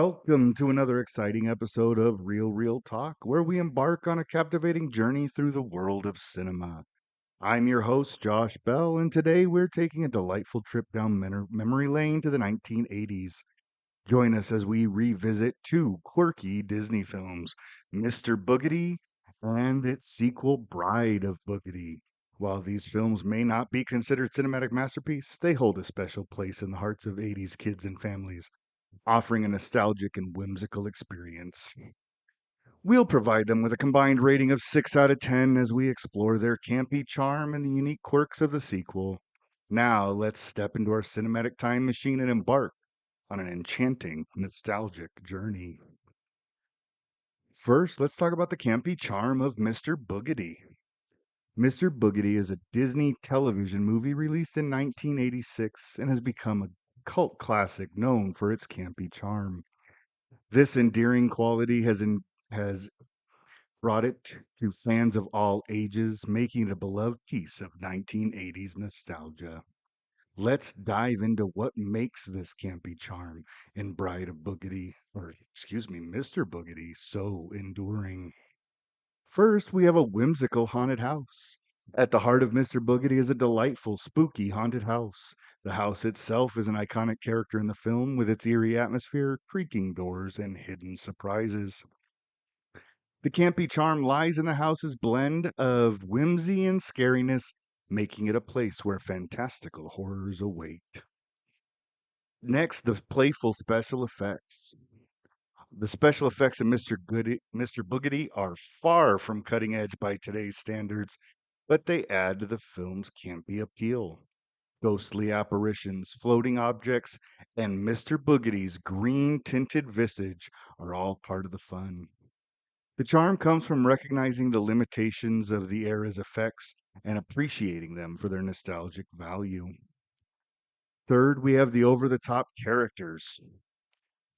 Welcome to another exciting episode of Real Talk, where we embark on a captivating journey through the world of cinema. I'm your host, Josh Bell, and today we're taking a delightful trip down memory lane to the 1980s. Join us as we revisit two quirky Disney films, Mr. Boogedy and its sequel, Bride of Boogedy. While these films may not be considered cinematic masterpieces, they hold a special place in the hearts of 80s kids and families, offering a nostalgic and whimsical experience. We'll provide them with a combined rating of 6 out of 10 as we explore their campy charm and the unique quirks of the sequel. Now, let's step into our cinematic time machine and embark on an enchanting, nostalgic journey. First, let's talk about the campy charm of Mr. Boogedy. Mr. Boogedy is a Disney television movie released in 1986 and has become a cult classic known for its campy charm. This endearing quality has brought it to fans of all ages, making it a beloved piece of 1980s nostalgia. Let's dive into what makes this campy charm in Bride of Boogedy, or excuse me, Mr. Boogedy, so enduring. First, we have a whimsical haunted house. At the heart of Mr. Boogedy is a delightful, spooky haunted house. The house itself is an iconic character in the film with its eerie atmosphere, creaking doors, and hidden surprises. The campy charm lies in the house's blend of whimsy and scariness, making it a place where fantastical horrors await. Next, the playful special effects. The special effects of Mr. Boogedy are far from cutting edge by today's standards, but they add to the film's campy appeal. Ghostly apparitions, floating objects, and Mr. Boogedy's green tinted visage are all part of the fun. The charm comes from recognizing the limitations of the era's effects and appreciating them for their nostalgic value. Third, we have the over the top characters.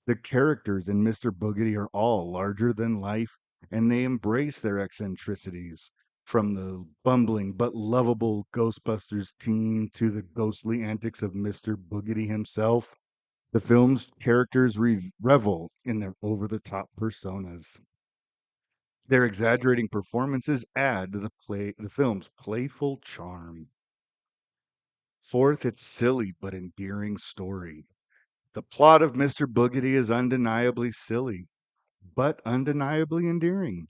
The characters in Mr. Boogedy are all larger than life, and they embrace their eccentricities. From the bumbling but lovable Ghostbusters team to the ghostly antics of Mr. Boogedy himself, the film's characters revel in their over the top personas. Their exaggerating performances add to the film's playful charm. Fourth, its silly but endearing story. The plot of Mr. Boogedy is undeniably silly, but undeniably endearing.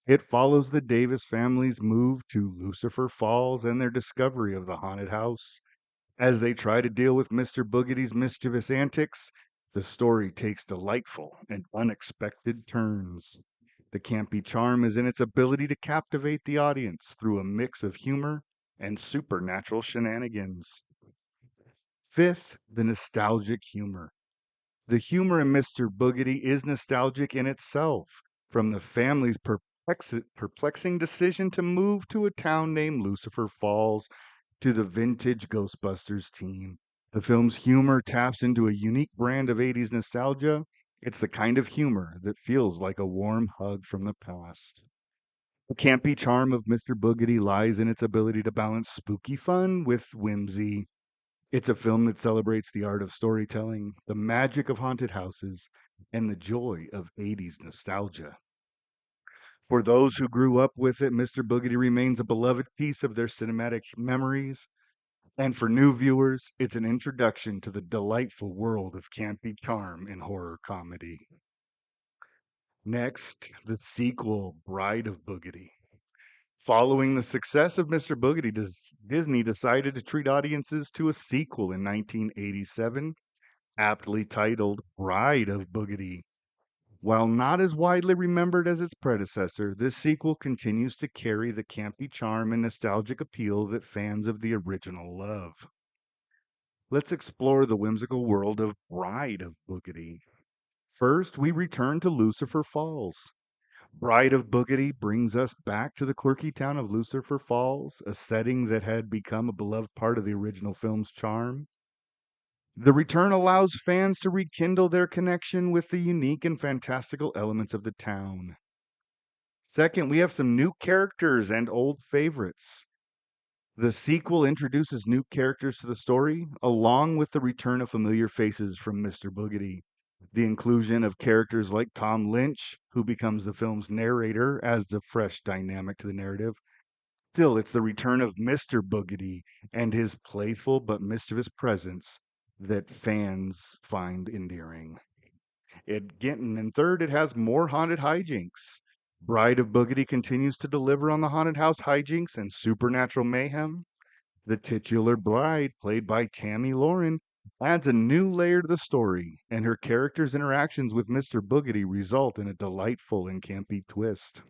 It follows the Davis family's move to Lucifer Falls and their discovery of the haunted house. As they try to deal with Mr. Boogedy's mischievous antics, the story takes delightful and unexpected turns. The campy charm is in its ability to captivate the audience through a mix of humor and supernatural shenanigans. Fifth, the nostalgic humor. The humor in Mr. Boogedy is nostalgic in itself, from the family's perplexing decision to move to a town named Lucifer Falls to the vintage Ghostbusters team. The film's humor taps into a unique brand of 80s nostalgia. It's the kind of humor that feels like a warm hug from the past. The campy charm of Mr. Boogedy lies in its ability to balance spooky fun with whimsy. It's a film that celebrates the art of storytelling, the magic of haunted houses, and the joy of 80s nostalgia. For those who grew up with it, Mr. Boogedy remains a beloved piece of their cinematic memories. And for new viewers, it's an introduction to the delightful world of campy charm and horror comedy. Next, the sequel, Bride of Boogedy. Following the success of Mr. Boogedy, Disney decided to treat audiences to a sequel in 1987, aptly titled Bride of Boogedy. While not as widely remembered as its predecessor, this sequel continues to carry the campy charm and nostalgic appeal that fans of the original love. Let's explore the whimsical world of Bride of Boogedy. First, we return to Lucifer Falls. Bride of Boogedy brings us back to the quirky town of Lucifer Falls, a setting that had become a beloved part of the original film's charm. The return allows fans to rekindle their connection with the unique and fantastical elements of the town. Second, we have some new characters and old favorites. The sequel introduces new characters to the story, along with the return of familiar faces from Mr. Boogedy. The inclusion of characters like Tom Lynch, who becomes the film's narrator, adds a fresh dynamic to the narrative. Still, it's the return of Mr. Boogedy and his playful but mischievous presence that fans find endearing. And third, it has more haunted hijinks. Bride of Boogedy continues to deliver on the haunted house hijinks and supernatural mayhem. The titular bride, played by Tammy Lauren, adds a new layer to the story, and her character's interactions with Mr. Boogedy result in a delightful and campy twist.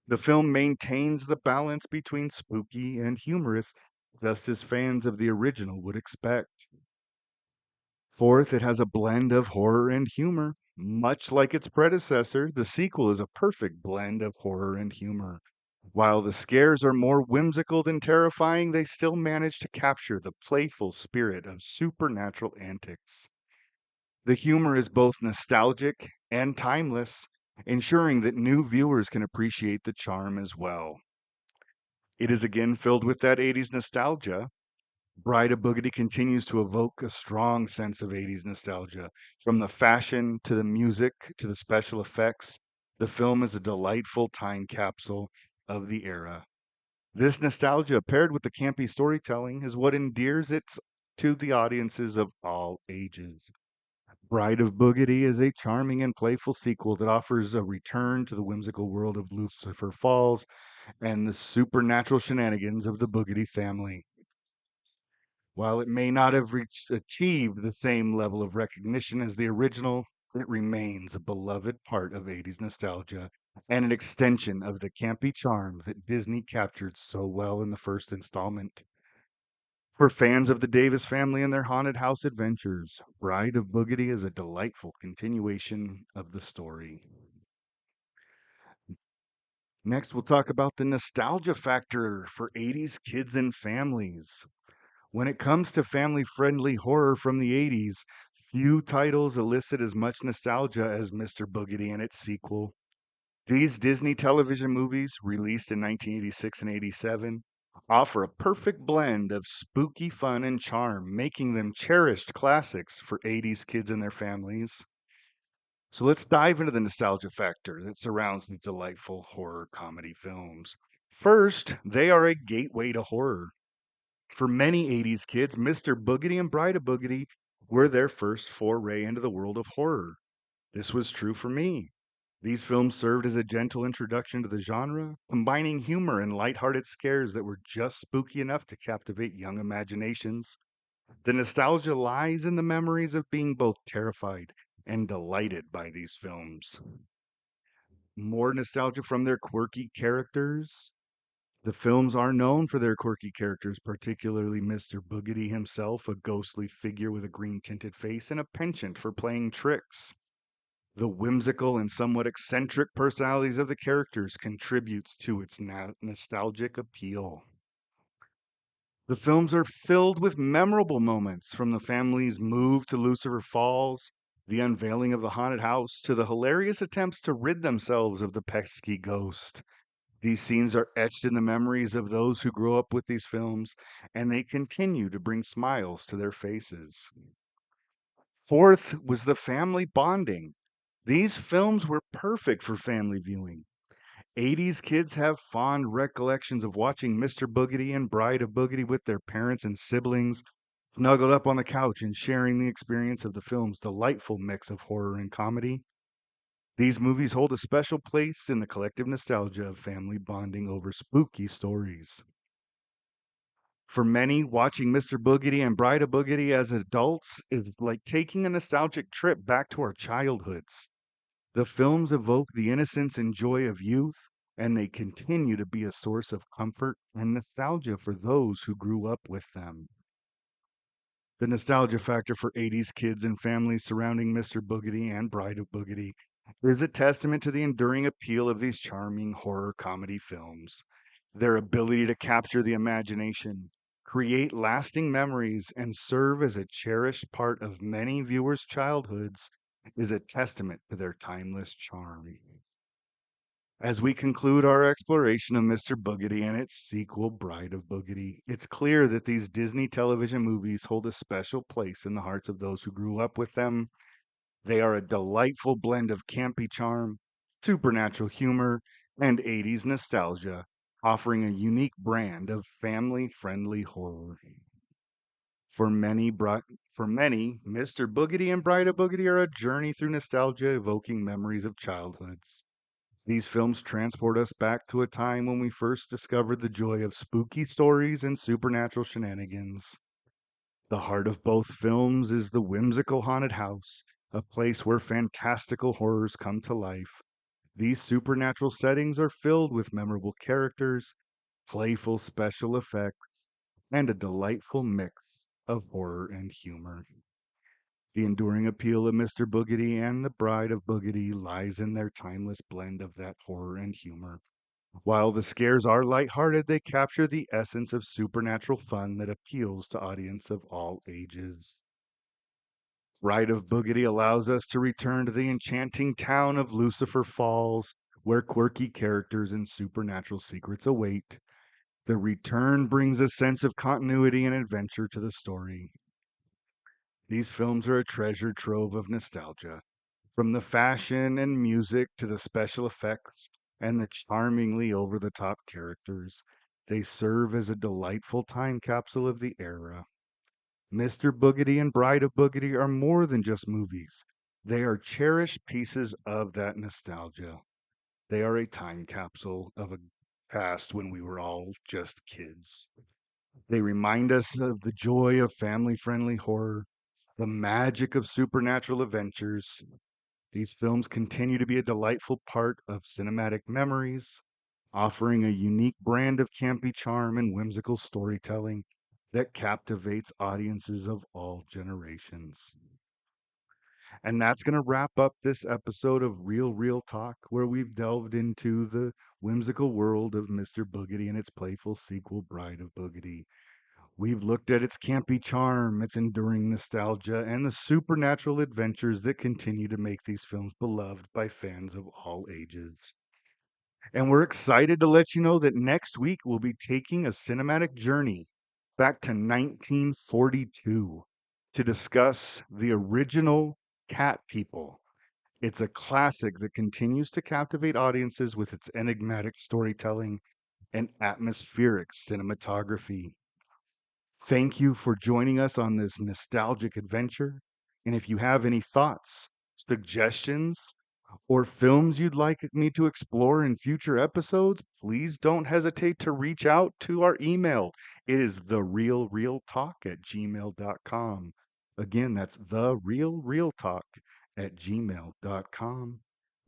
The film maintains the balance between spooky and humorous, just as fans of the original would expect. Fourth, it has a blend of horror and humor. Much like its predecessor, the sequel is a perfect blend of horror and humor. While the scares are more whimsical than terrifying, they still manage to capture the playful spirit of supernatural antics. The humor is both nostalgic and timeless, ensuring that new viewers can appreciate the charm as well. It is again filled with that 80s nostalgia. Bride of Boogedy continues to evoke a strong sense of 80s nostalgia. From the fashion to the music to the special effects, the film is a delightful time capsule of the era. This nostalgia, paired with the campy storytelling, is what endears it to the audiences of all ages. Bride of Boogedy is a charming and playful sequel that offers a return to the whimsical world of Lucifer Falls and the supernatural shenanigans of the Boogedy family. While it may not have achieved the same level of recognition as the original, it remains a beloved part of 80s nostalgia and an extension of the campy charm that Disney captured so well in the first installment. For fans of the Davis family and their haunted house adventures, Bride of Boogedy is a delightful continuation of the story. Next, we'll talk about the nostalgia factor for 80s kids and families. When it comes to family friendly horror from the 80s, few titles elicit as much nostalgia as Mr. Boogedy and its sequel. These Disney television movies, released in 1986 and 87, offer a perfect blend of spooky fun and charm, making them cherished classics for 80s kids and their families. So let's dive into the nostalgia factor that surrounds these delightful horror comedy films. First, they are a gateway to horror. For many 80s kids, Mr. Boogedy and Bride of Boogedy were their first foray into the world of horror. This was true for me. These films served as a gentle introduction to the genre, combining humor and lighthearted scares that were just spooky enough to captivate young imaginations. The nostalgia lies in the memories of being both terrified and delighted by these films. More nostalgia from their quirky characters. The films are known for their quirky characters, particularly Mr. Boogedy himself, a ghostly figure with a green tinted face and a penchant for playing tricks. The whimsical and somewhat eccentric personalities of the characters contributes to its nostalgic appeal. The films are filled with memorable moments, from the family's move to Lucifer Falls, the unveiling of the haunted house, to the hilarious attempts to rid themselves of the pesky ghost. These scenes are etched in the memories of those who grew up with these films, and they continue to bring smiles to their faces. Fourth was the family bonding. These films were perfect for family viewing. 80s kids have fond recollections of watching Mr. Boogedy and Bride of Boogedy with their parents and siblings, snuggled up on the couch and sharing the experience of the film's delightful mix of horror and comedy. These movies hold a special place in the collective nostalgia of family bonding over spooky stories. For many, watching Mr. Boogedy and Bride of Boogedy as adults is like taking a nostalgic trip back to our childhoods. The films evoke the innocence and joy of youth, and they continue to be a source of comfort and nostalgia for those who grew up with them. The nostalgia factor for 80s kids and families surrounding Mr. Boogedy and Bride of Boogedy is a testament to the enduring appeal of these charming horror comedy films. Their ability to capture the imagination, create lasting memories, and serve as a cherished part of many viewers' childhoods is a testament to their timeless charm. As we conclude our exploration of Mr. Boogedy and its sequel, Bride of Boogedy, it's clear that these Disney television movies hold a special place in the hearts of those who grew up with them. They are a delightful blend of campy charm, supernatural humor, and 80s nostalgia, offering a unique brand of family-friendly horror. For many, Mr. Boogedy and Bride of Boogedy are a journey through nostalgia, evoking memories of childhoods. These films transport us back to a time when we first discovered the joy of spooky stories and supernatural shenanigans. The heart of both films is the whimsical haunted house, a place where fantastical horrors come to life. These supernatural settings are filled with memorable characters, playful special effects, and a delightful mix of horror and humor. The enduring appeal of Mr. Boogedy and the Bride of Boogedy lies in their timeless blend of that horror and humor. While the scares are lighthearted, they capture the essence of supernatural fun that appeals to audience of all ages. Bride of Boogedy allows us to return to the enchanting town of Lucifer Falls, where quirky characters and supernatural secrets await. The return brings a sense of continuity and adventure to the story. These films are a treasure trove of nostalgia, from the fashion and music to the special effects and the charmingly over the top characters. They serve as a delightful time capsule of the era. Mr. Boogedy and Bride of Boogedy are more than just movies. They are cherished pieces of that nostalgia. They are a time capsule of a past when we were all just kids. They remind us of the joy of family friendly horror, the magic of supernatural adventures. These films continue to be a delightful part of cinematic memories, offering a unique brand of campy charm and whimsical storytelling that captivates audiences of all generations. And that's going to wrap up this episode of Real Talk, where we've delved into the whimsical world of Mr. Boogedy and its playful sequel, Bride of Boogedy. We've looked at its campy charm, its enduring nostalgia, and the supernatural adventures that continue to make these films beloved by fans of all ages. And we're excited to let you know that next week we'll be taking a cinematic journey back to 1942 to discuss the original Cat People. It's a classic that continues to captivate audiences with its enigmatic storytelling and atmospheric cinematography. Thank you for joining us on this nostalgic adventure. And if you have any thoughts, suggestions, or films you'd like me to explore in future episodes, please don't hesitate to reach out to our email. It is therealrealtalk@gmail.com. Again, that's therealrealtalk@gmail.com.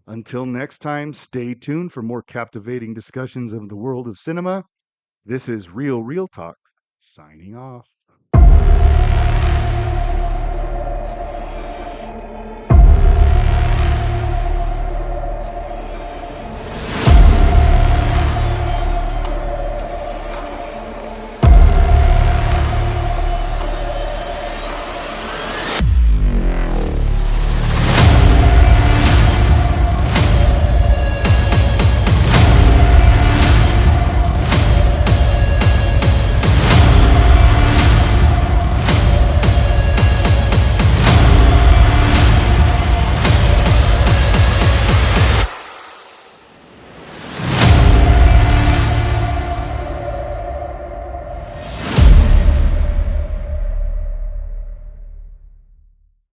Until next time, stay tuned for more captivating discussions of the world of cinema. This is Real Talk, signing off.